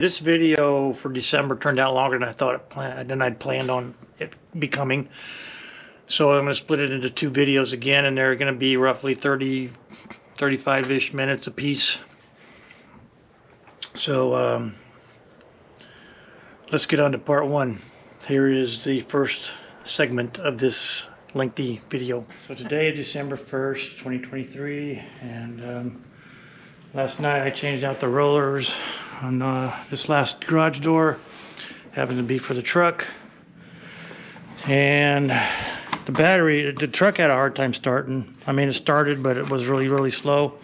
This video for December turned out longer than I thought I'd planned on it becoming. So I'm going to split it into two videos again, and they're going to be roughly 35-ish minutes a piece. So let's get on to part one. Here is the first segment of this lengthy video. So today is December 1st, 2023, and last night I changed out the rollers on this last garage door. Happened to be for the truck. And the battery, the truck had a hard time starting. I mean, it started, but it was really slow.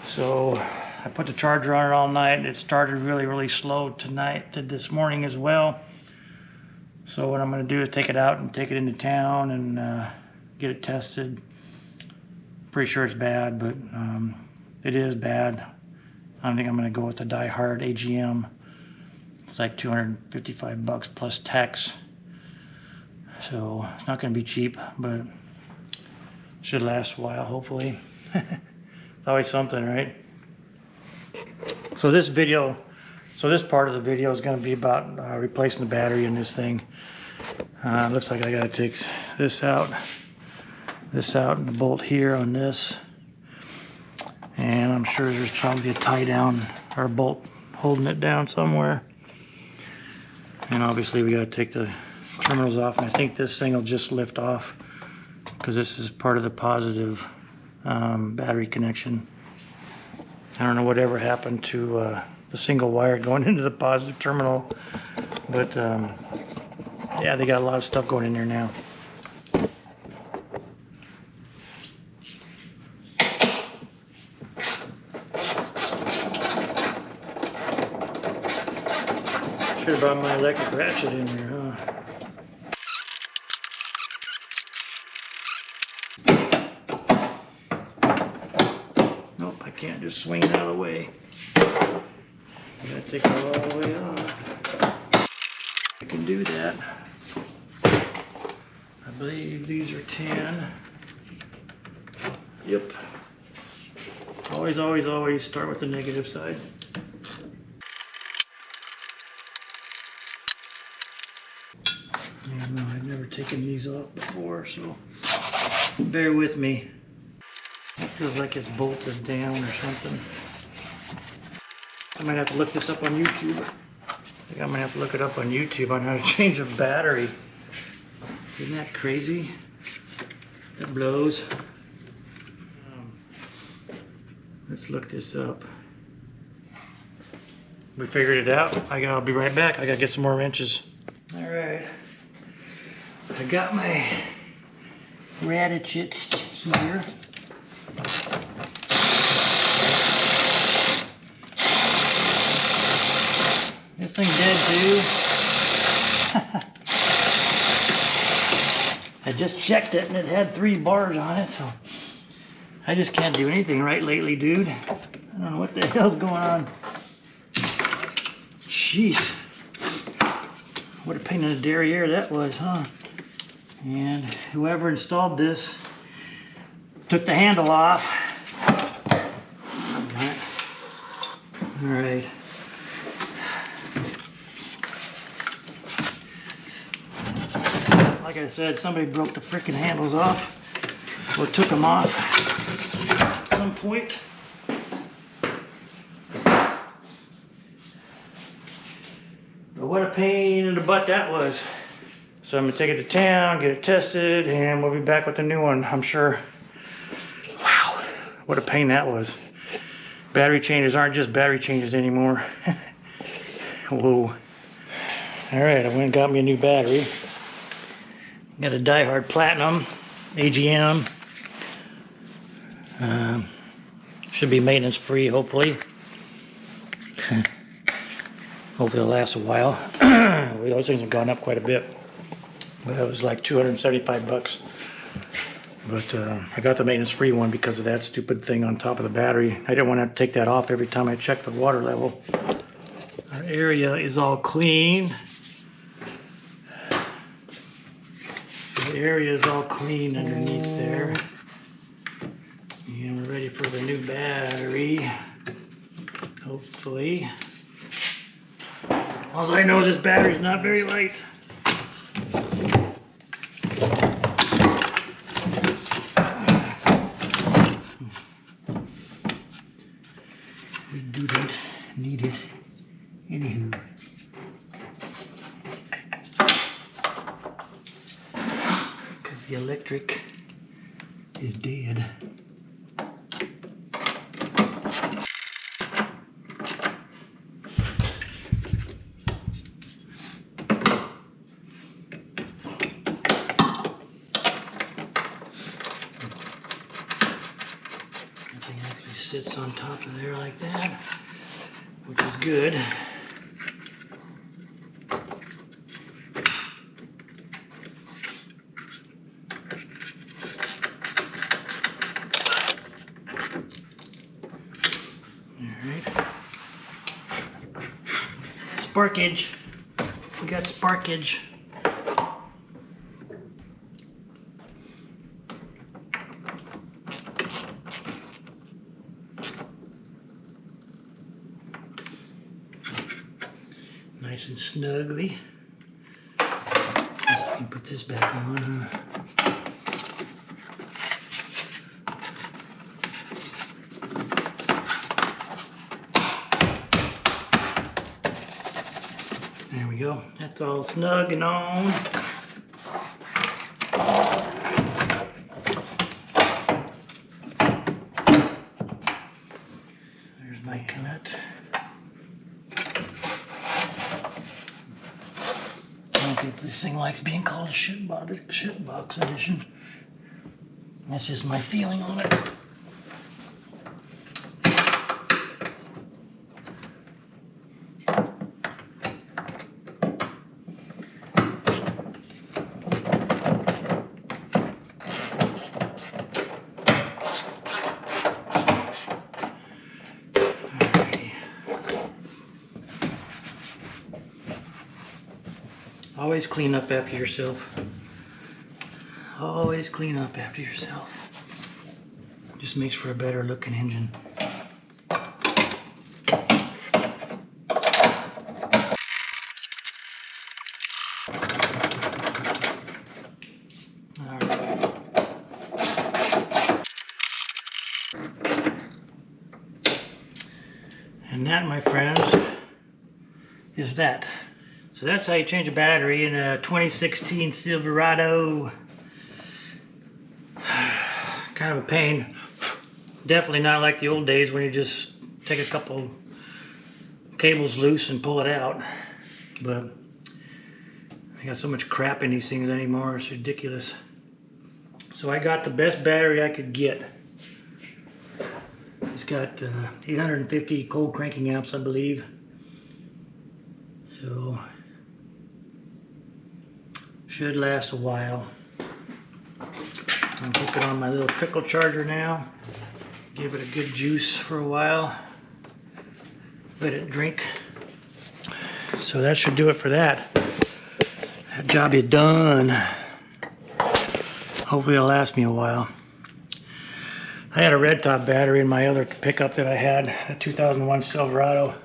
So I put the charger on it all night, and it started really slow tonight, did this morning as well. So what I'm going to do is take it out and take it into town and get it tested. Pretty sure it's bad, but it is bad. I think I'm going to go with the Die Hard AGM. It's like $255 plus tax. So it's not going to be cheap, but should last a while, hopefully. It's always something, right? So this part of the video is going to be about replacing the battery in this thing. Looks like I got to take this out, and the bolt here on this. And I'm sure there's probably a tie down or a bolt holding it down somewhere. And obviously we got to take the terminals off, and I think this thing will just lift off because this is part of the positive battery connection. I don't know whatever happened to the single wire going into the positive terminal, but yeah, they got a lot of stuff going in there now. Should have brought my electric ratchet in here, huh? Nope, I can't just swing it out of the way. I gotta take it all the way off. I can do that. I believe these are 10. Yep. Always start with the negative side. Yeah, no, I've never taken these off before, so bear with me. It feels like it's bolted down or something. I might have to look this up on YouTube. I think I might have to look it up on YouTube on how to change a battery. Isn't that crazy? That blows. Let's look this up. We figured it out. I'll be right back. I gotta get some more wrenches. All right. I got my ratchet here. This thing dead too. I just checked it and it had 3 bars on it, so I just can't do anything right lately, dude. I don't know what the hell's going on. Jeez. What a pain in the derriere that was, huh? And whoever installed this took the handle off. All right. Like I said, somebody broke the freaking handles off or took them off at some point. But what a pain in the butt that was. So I'm gonna take it to town, get it tested, and we'll be back with a new one, I'm sure. Wow, what a pain that was. Battery changes aren't just battery changes anymore. Whoa. All right, I went and got me a new battery. Got a Die Hard Platinum AGM. Should be maintenance free, hopefully. Hopefully it'll last a while. Those things have gone up quite a bit. But it was like $275. But I got the maintenance free one because of that stupid thing on top of the battery. I didn't want to have to take that off every time I checked the water level. Our area is all clean. So the area is all clean underneath there. And we're ready for the new battery. Hopefully. All I know is this battery's not very light. We do not need it. Anywho. Because the electric is dead. Nothing actually sits on top of there like that, which is good. Sparkage. We got sparkage. Nice and snugly. Guess I can put this back on, huh? There we go. That's all snug and on. There's my nut. I don't think this thing likes being called a shitbox edition. That's just my feeling on it. Always clean up after yourself. Always clean up after yourself. Just makes for a better looking engine. Alright. And that, my friends, is that. So that's how you change a battery in a 2016 Silverado. Kind of a pain. Definitely not like the old days when you just take a couple cables loose and pull it out. But I got so much crap in these things anymore, it's ridiculous. So I got the best battery I could get. It's got 850 cold cranking amps, I believe. So should last a while. I'm hook it on my little trickle charger now. Give it a good juice for a while. Let it drink. So that should do it for that. That job is done. Hopefully it'll last me a while. I had a red top battery in my other pickup that I had, a 2001 Silverado.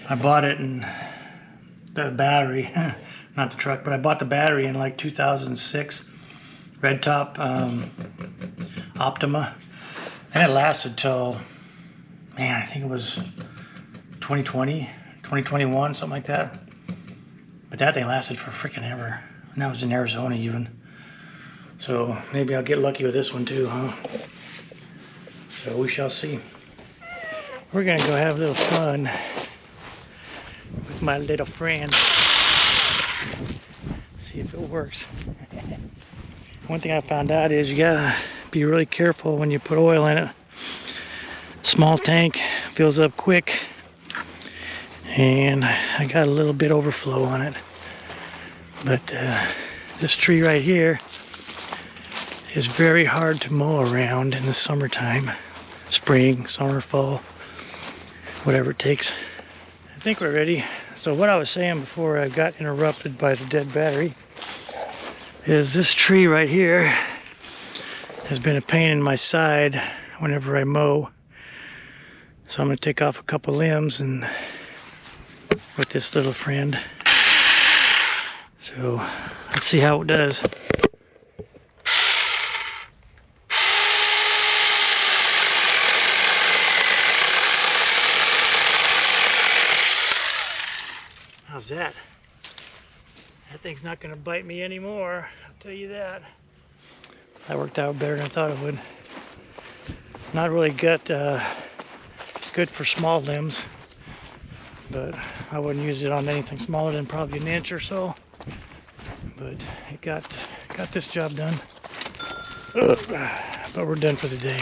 I bought it in the battery, not the truck, but I bought the battery in like 2006. Red top Optima. And it lasted till, man, I think it was 2020, 2021, something like that. But that thing lasted for freaking ever. And that was in Arizona even. So maybe I'll get lucky with this one too, huh? So we shall see. We're gonna go have a little fun with my little friend. See if it works. One thing I found out is you gotta be really careful when you put oil in it. Small tank, fills up quick, and I got a little bit overflow on it. But this tree right here is very hard to mow around in the summertime. Spring, summer, fall, whatever it takes. I think we're ready. So what I was saying before I got interrupted by the dead battery is this tree right here has been a pain in my side whenever I mow. So I'm going to take off a couple limbs and with this little friend. So let's see how it does. How's that? That thing's not going to bite me anymore, I'll tell you that. That worked out better than I thought it would. Not really good for small limbs, but I wouldn't use it on anything smaller than probably an inch or so. But it got this job done. But we're done for the day.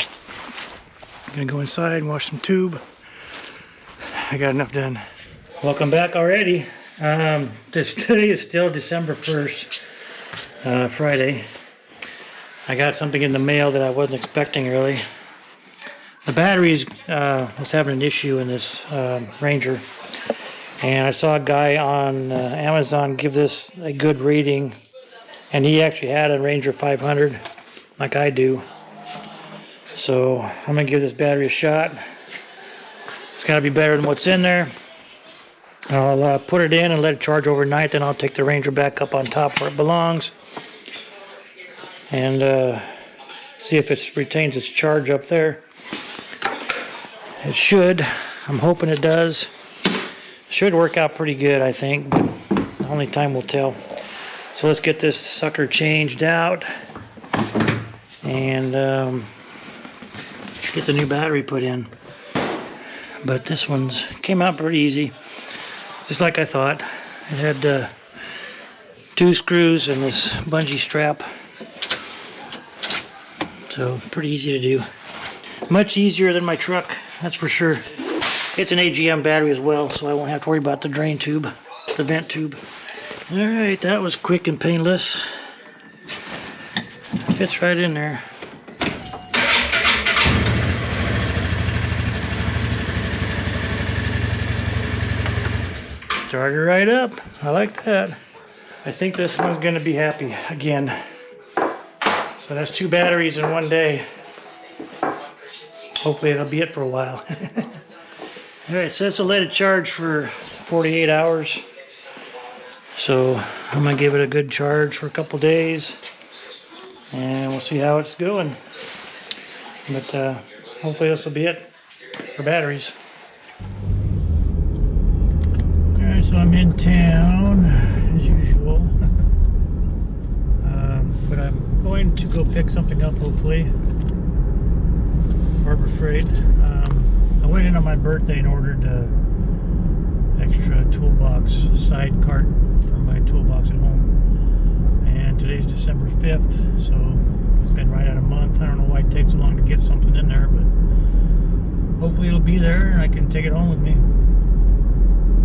I'm gonna go inside and wash some tube. I got enough done. Welcome back already. Today is still December 1st, Friday. I got something in the mail that I wasn't expecting really. The batteries was having an issue in this Ranger, and I saw a guy on Amazon give this a good rating, and he actually had a Ranger 500 like I do. So I'm gonna give this battery a shot. It's gotta be better than what's in there. I'll put it in and let it charge overnight, then I'll take the Ranger back up on top where it belongs and see if it retains its charge up there. It should. I'm hoping it does. Should work out pretty good, I think, but only time will tell. So let's get this sucker changed out and get the new battery put in. But this one's came out pretty easy, just like I thought. It had 2 screws and this bungee strap, so pretty easy to do. Much easier than my truck, that's for sure. It's an AGM battery as well, so I won't have to worry about the drain tube, the vent tube. Alright, that was quick and painless. Fits right in there. Started right up. I like that. I think this one's going to be happy again. So that's 2 batteries in one day. Hopefully it'll be it for a while. Alright, so it's a let it charge for 48 hours. So I'm going to give it a good charge for a couple days. And we'll see how it's going. But hopefully this will be it for batteries. Alright, so I'm in town as usual. But I'm going to go pick something up hopefully. Harbor Freight. I went in on my birthday and ordered extra toolbox side cart for my toolbox at home. And today's December 5th, so it's been right at a month. I don't know why it takes so long to get something in there, but hopefully it'll be there and I can take it home with me.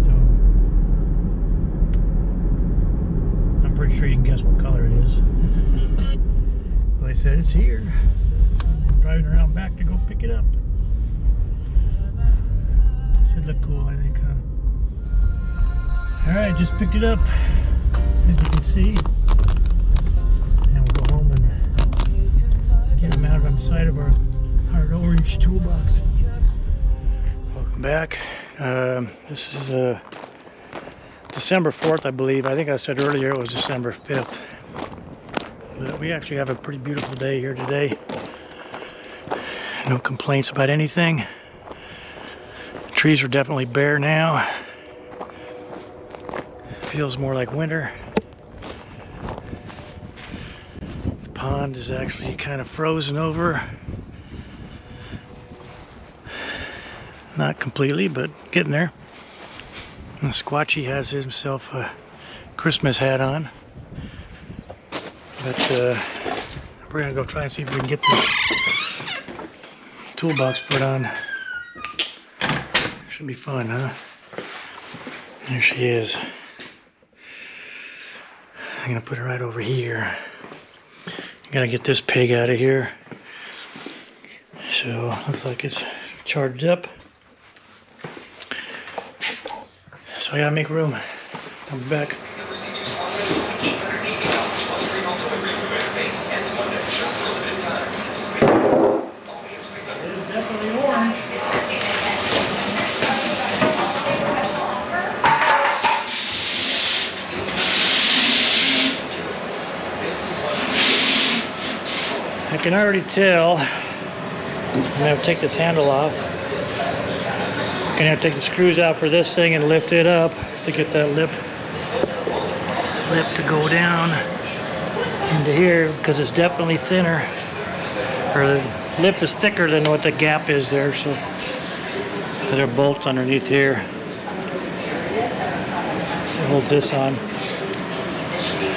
So I'm pretty sure you can guess what color it is. Well, they said it's here. I'm driving around back to go pick it up. Should look cool, I think, huh? Alright, just picked it up, as you can see. And we'll go home and get it mounted on the side of our orange toolbox. Welcome back. This is December 4th, I believe. I think I said earlier it was December 5th. But we actually have a pretty beautiful day here today. No complaints about anything. The trees are definitely bare now. Feels more like winter. The pond is actually kind of frozen over. Not completely, but getting there. And Squatchy has himself a Christmas hat on. But we're gonna go try and see if we can get this toolbox put on. Should be fun, huh? There she is. I'm gonna put her right over here. Gotta get this pig out of here. So looks like it's charged up. So I gotta make room. I'll be back. It's definitely orange. can already tell I'm gonna have to take this handle off. I'm gonna have to take the screws out for this thing and lift it up to get that lip to go down into here, because it's definitely thinner, or the lip is thicker than what the gap is there. So there are bolts underneath here. It holds this on.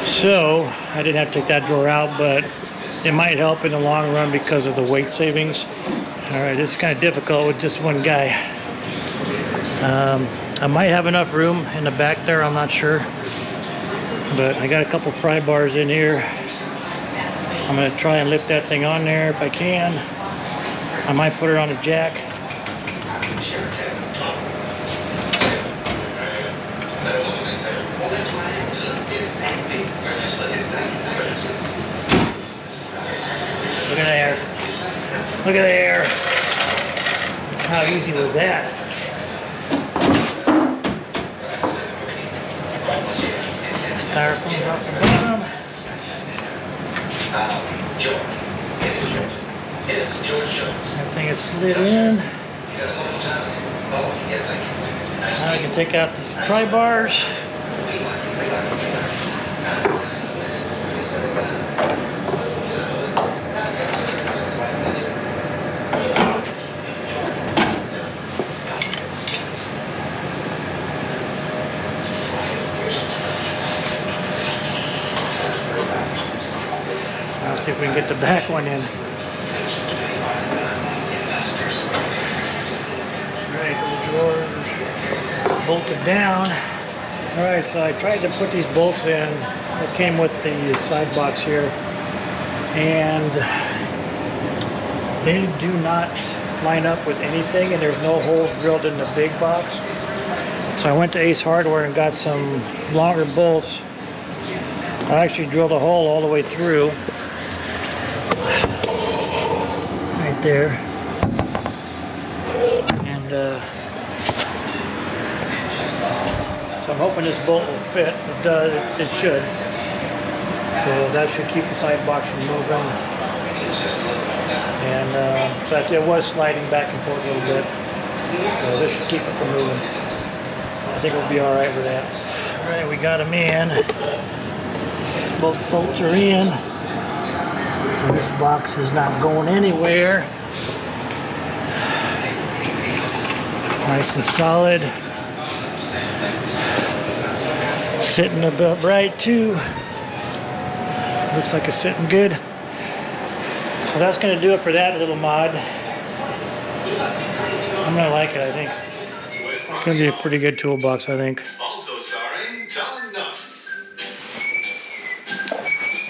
So I didn't have to take that drawer out, but it might help in the long run because of the weight savings. All right, this is kind of difficult with just one guy. I might have enough room in the back there, I'm not sure. But I got a couple pry bars in here. I'm gonna try and lift that thing on there if I can. I might put it on a jack. Look at there. Look at there. How easy was that? Styrofoam off the bottom. That thing is slid in. Now I can take out these pry bars. See if we can get the back one in. Alright, the drawer bolted down. Alright, so I tried to put these bolts in that came with the side box here, and they do not line up with anything, and there's no holes drilled in the big box. So I went to Ace Hardware and got some longer bolts. I actually drilled a hole all the way through. Right there, and so I'm hoping this bolt will fit. It does. It should. So that should keep the side box from moving. And so it was sliding back and forth a little bit. So this should keep it from moving. I think we'll be all right with that. All right, we got them in. Both bolts are in. So this box is not going anywhere. Nice and solid. Sitting about right too. Looks like it's sitting good. So that's going to do it for that little mod. I'm going to like it, I think. It's going to be a pretty good toolbox, I think.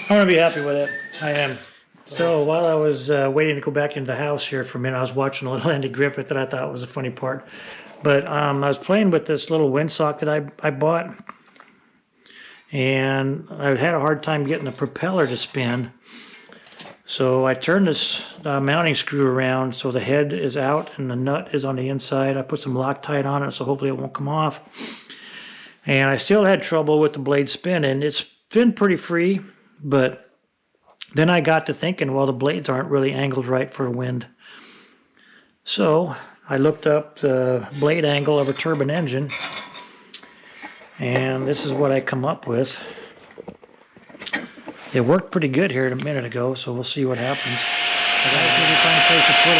I'm going to be happy with it. I am. So while I was waiting to go back into the house here for a minute, I was watching a little Andy Griffith that I thought was a funny part. But I was playing with this little windsock that I bought. And I had a hard time getting the propeller to spin. So I turned this mounting screw around so the head is out and the nut is on the inside. I put some Loctite on it so hopefully it won't come off. And I still had trouble with the blade spinning. It's been pretty free, but then I got to thinking, well, the blades aren't really angled right for a wind. So I looked up the blade angle of a turbine engine, and this is what I come up with. It worked pretty good here a minute ago, so we'll see what happens. I gotta find a place to put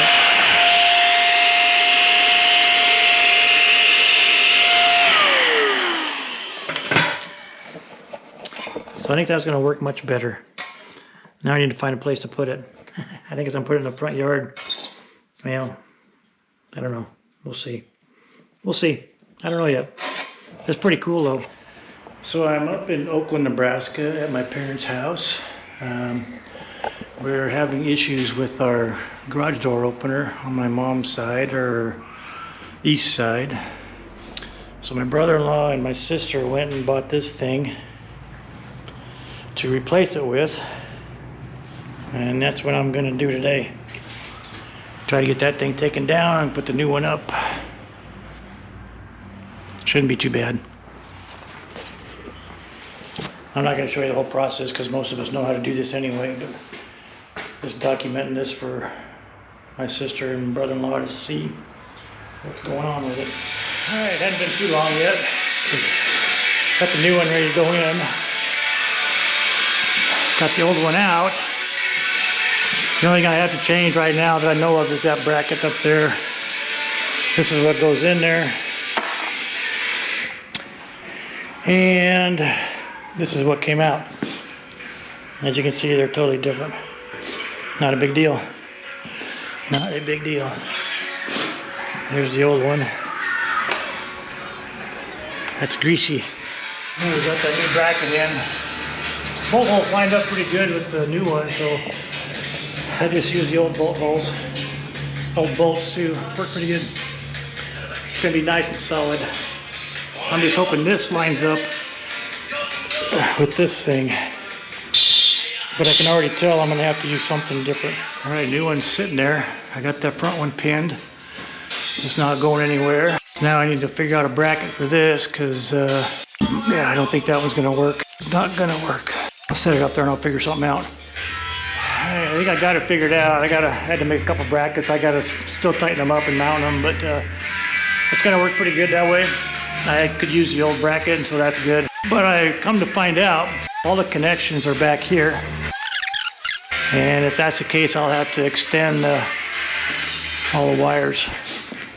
it. So I think that's going to work much better. Now I need to find a place to put it. I think as I'm putting it in the front yard, well, I don't know. We'll see. We'll see. I don't know yet. It's pretty cool though. So I'm up in Oakland, Nebraska at my parents' house. We're having issues with our garage door opener on my mom's side, or east side. So my brother-in-law and my sister went and bought this thing to replace it with. And that's what I'm gonna do today. Try to get that thing taken down and put the new one up. Shouldn't be too bad. I'm not gonna show you the whole process because most of us know how to do this anyway, but Just documenting this for my sister and brother-in-law to see what's going on with it. Alright, it hasn't been too long yet. Got the new one ready to go in. Got the old one out. The only thing I have to change right now that I know of is that bracket up there. This is what goes in there. And this is what came out. As you can see, they're totally different. Not a big deal. Not a big deal. There's the old one. That's greasy. And we got that new bracket in. Bolt holes lined up pretty good with the new one, so I just use the old bolt holes. Old bolts too. Work pretty good. It's gonna be nice and solid. I'm just hoping this lines up with this thing. But I can already tell I'm gonna have to use something different. All right, new one's sitting there. I got that front one pinned. It's not going anywhere. Now I need to figure out a bracket for this because, yeah, I don't think that one's gonna work. Not gonna work. I'll set it up there and I'll figure something out. I think I got it figured out. I had to make a couple brackets. I gotta still tighten them up and mount them, but it's gonna work pretty good that way. I could use the old bracket, and so that's good. But I come to find out, all the connections are back here. And if that's the case, I'll have to extend all the wires.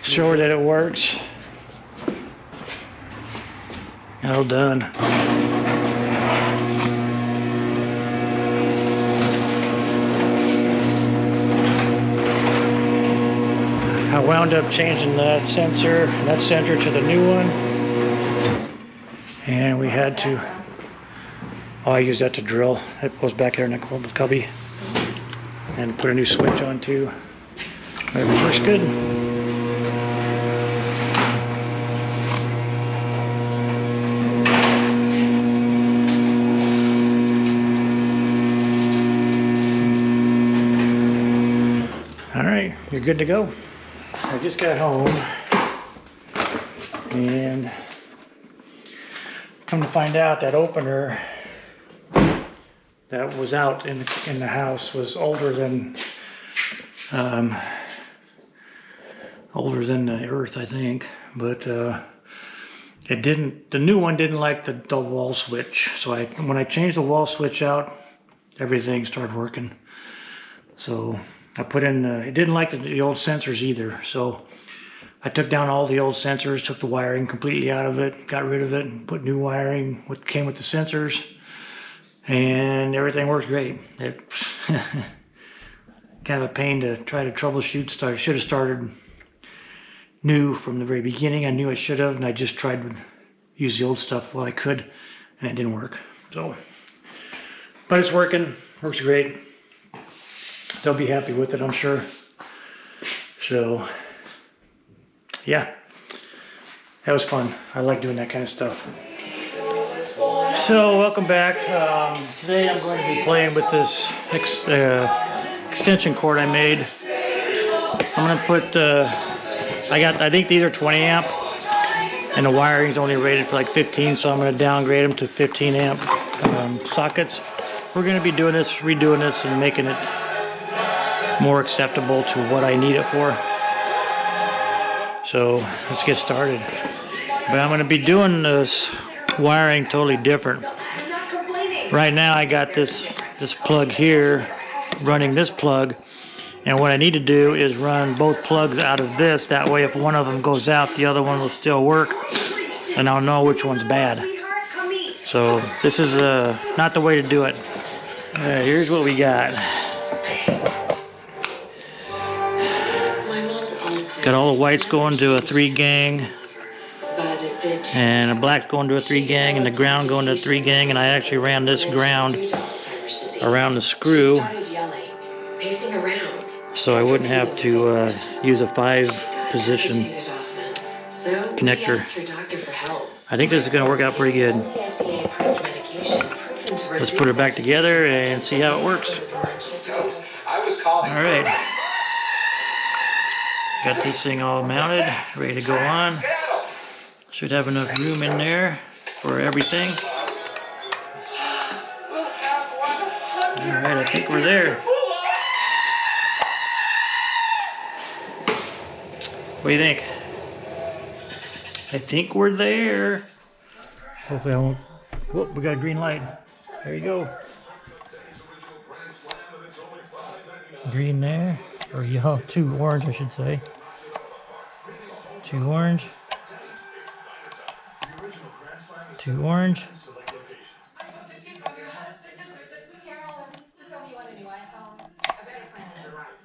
Sure that it works. All done. I wound up changing that sensor to the new one. And we had to, I used that to drill. It goes back there in the cubby. And put a new switch on too. It works good. All right, you're good to go. I just got home and come to find out that opener that was out in the house was older than the earth, I think. But the new one didn't like the wall switch. So when I changed the wall switch out, everything started working. So I put in, it didn't like the old sensors either. So I took down all the old sensors, took the wiring completely out of it, got rid of it, and put new wiring, what came with the sensors. And everything works great. It's kind of a pain to try to troubleshoot. Should have started new from the very beginning. I knew I should have, and I just tried to use the old stuff while I could, and it didn't work. So, but it's working. Works great. They'll be happy with it, I'm sure. So, yeah, that was fun. I like doing that kind of stuff. So welcome back. Today I'm going to be playing with this extension cord I made. I'm going to put, I think these are 20 amp and the wiring is only rated for like 15, so I'm going to downgrade them to 15 amp sockets. We're going to be redoing this and making it more acceptable to what I need it for. So let's get started. But I'm going to be doing this wiring totally different. Right now I got this plug here running this plug, and what I need to do is run both plugs out of this. That way if one of them goes out, the other one will still work, and I'll know which one's bad. So this is not the way to do it. Alright, here's what we got. Got all the whites going to a 3-gang, and the black's going to a 3-gang, and the ground going to a 3-gang, and I actually ran this ground around the screw so I wouldn't have to use a 5-position connector. I think this is going to work out pretty good. Let's put it back together and see how it works. Alright. Got this thing all mounted, ready to go on. Should have enough room in there for everything. Alright, I think we're there. What do you think? I think we're there. Hopefully I won't. Whoop, we got a green light. There you go. Green there. Or yellow, 2 orange, I should say. 2 orange. 2 orange.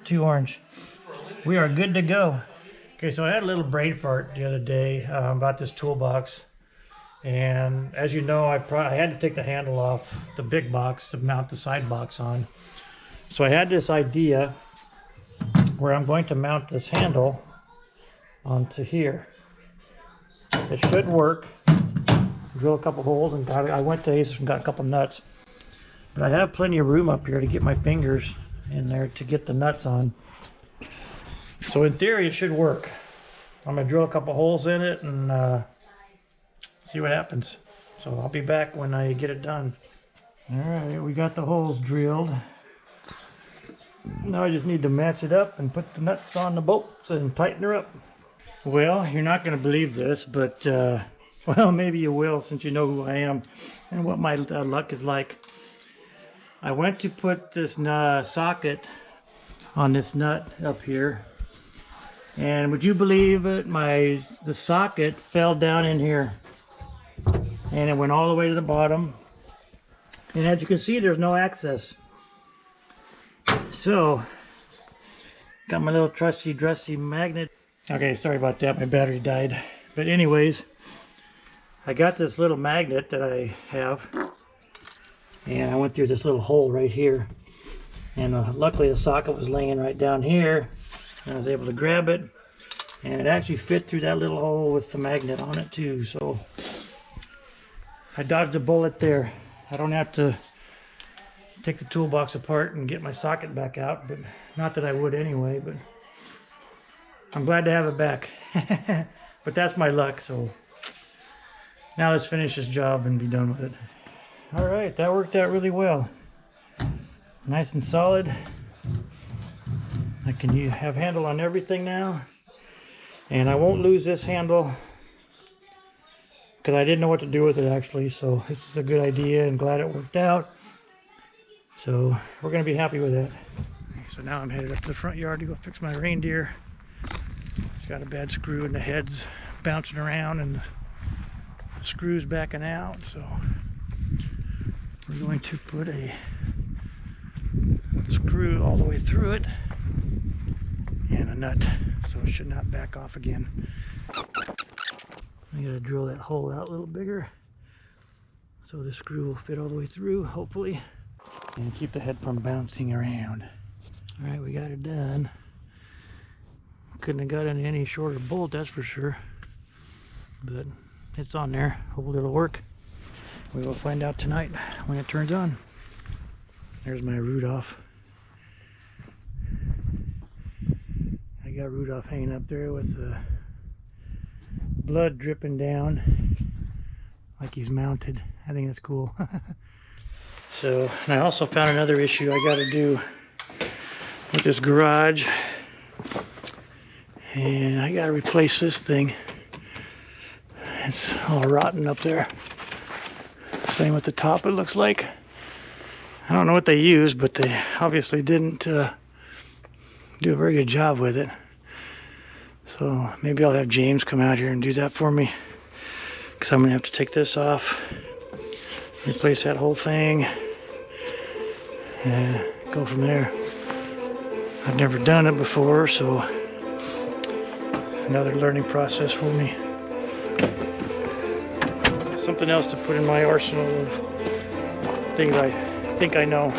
2 orange. We are good to go. Okay, so I had a little brain fart the other day about this toolbox. And as you know, I had to take the handle off the big box to mount the side box on. So I had this idea where I'm going to mount this handle onto here. It should work. Drill a couple holes and I went to Ace and got a couple nuts. But I have plenty of room up here to get my fingers in there to get the nuts on. So in theory it should work. I'm going to drill a couple holes in it and see what happens. So I'll be back when I get it done. Alright, we got the holes drilled. Now I just need to match it up and put the nuts on the bolts and tighten her up. Well, you're not going to believe this, but well, maybe you will since you know who I am and what my luck is like. I went to put this socket on this nut up here, and would you believe it, the socket fell down in here and it went all the way to the bottom, and as you can see there's no access. So got my little trusty dressy magnet. Okay, sorry about that, my battery died. But anyways, I got this little magnet that I have, and I went through this little hole right here, and luckily the socket was laying right down here, and I was able to grab it, and it actually fit through that little hole with the magnet on it too. So I dodged a bullet there. I don't have to take the toolbox apart and get my socket back out, but not that I would anyway, but I'm glad to have it back. But that's my luck. So now let's finish this job and be done with it. All right, that worked out really well. Nice and solid. I can have handle on everything now, and I won't lose this handle because I didn't know what to do with it actually. So this is a good idea and glad it worked out. So we're going to be happy with that. So now I'm headed up to the front yard to go fix my reindeer. It's got a bad screw and the head's bouncing around and the screw's backing out. So we're going to put a screw all the way through it and a nut so it should not back off again. I gotta drill that hole out a little bigger so the screw will fit all the way through, hopefully, and keep the head from bouncing around. All right, we got it done. Couldn't have gotten any shorter bolt, that's for sure, but it's on there. Hopefully it'll work. We will find out tonight when it turns on. There's my Rudolph. I got Rudolph hanging up there with the blood dripping down like he's mounted. I think that's cool. So, and I also found another issue I got to do with this garage, and I got to replace this thing. It's all rotten up there. Same with the top, it looks like. I don't know what they used, but they obviously didn't do a very good job with it. So maybe I'll have James come out here and do that for me, because I'm going to have to take this off, replace that whole thing, and go from there. I've never done it before, so another learning process for me. Something else to put in my arsenal of things I think I know.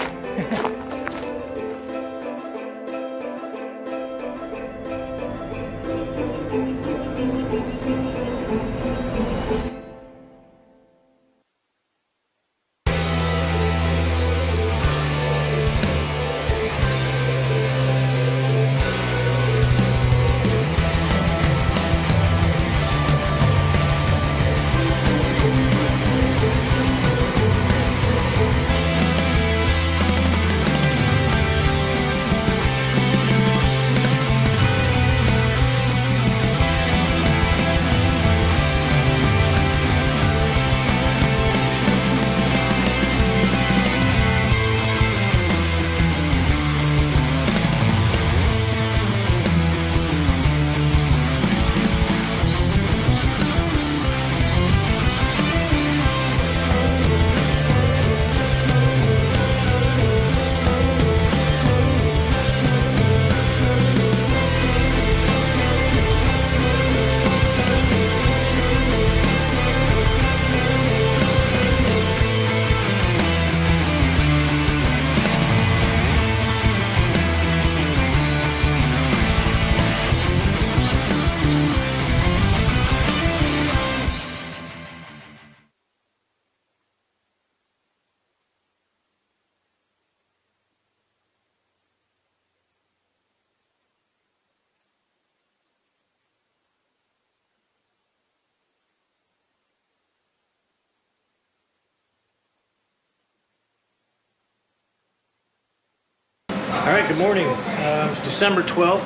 Alright, good morning. It's December 12th.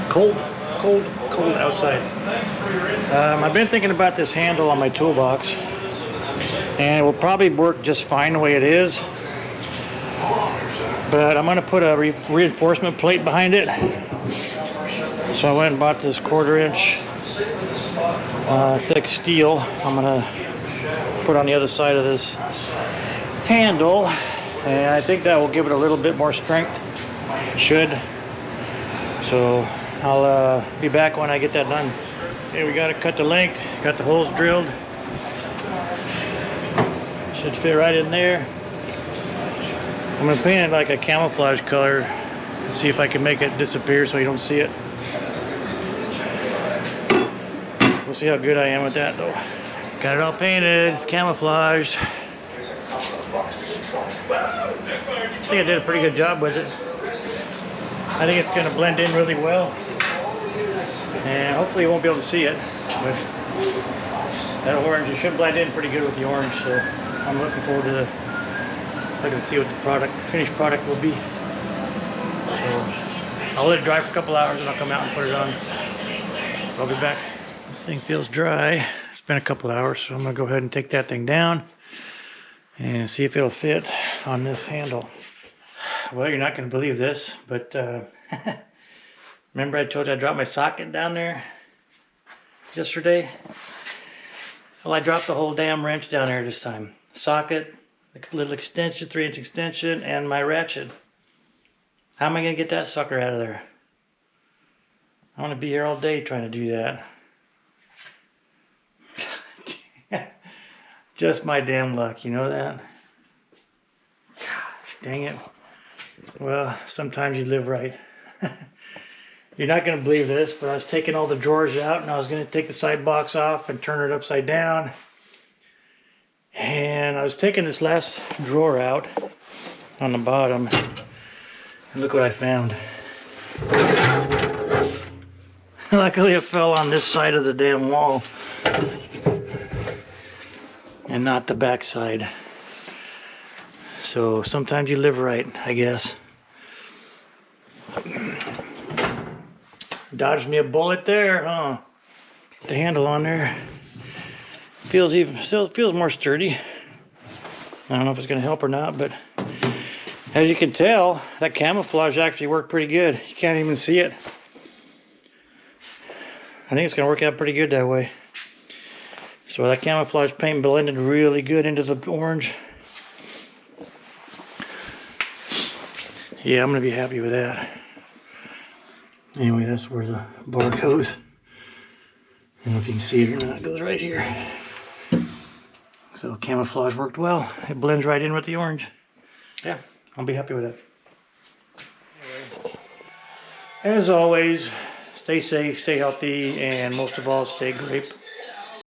Cold outside. I've been thinking about this handle on my toolbox, and it will probably work just fine the way it is. But I'm going to put a reinforcement plate behind it. So I went and bought this 1/4 inch thick steel. I'm going to put on the other side of this handle, and I think that will give it a little bit more strength. Should. So I'll be back when I get that done. Okay, we got to cut the length, got the holes drilled. Should fit right in there. I'm going to paint it like a camouflage color and see if I can make it disappear so you don't see it. We'll see how good I am with that though. Got it all painted, it's camouflaged. I think I did a pretty good job with it. I think it's going to blend in really well. And hopefully you won't be able to see it. But that orange, it should blend in pretty good with the orange. So I'm looking forward to looking to see what the finished product will be. So I'll let it dry for a couple hours and I'll come out and put it on. I'll be back. This thing feels dry. It's been a couple hours, so I'm going to go ahead and take that thing down and see if it'll fit on this handle. Well, you're not going to believe this, but remember I told you I dropped my socket down there yesterday? Well, I dropped the whole damn wrench down there this time. Socket, a little extension, 3-inch extension, and my ratchet. How am I going to get that sucker out of there? I want to be here all day trying to do that. Just my damn luck, you know that? Gosh, dang it. Well, sometimes you live right. You're not going to believe this, but I was taking all the drawers out and I was going to take the side box off and turn it upside down. And I was taking this last drawer out on the bottom, and look what I found. Luckily it fell on this side of the damn wall and not the back side. So sometimes you live right, I guess. Dodged me a bullet there, huh? The handle on there still feels more sturdy. I don't know if it's going to help or not, but as you can tell, that camouflage actually worked pretty good. You can't even see it. I think it's going to work out pretty good that way. So that camouflage paint blended really good into the orange. Yeah, I'm going to be happy with that. Anyway, that's where the bar goes. I don't know if you can see it or not. It goes right here. So camouflage worked well. It blends right in with the orange. Yeah, I'll be happy with that. Anyway, as always, stay safe, stay healthy, and most of all, stay grape.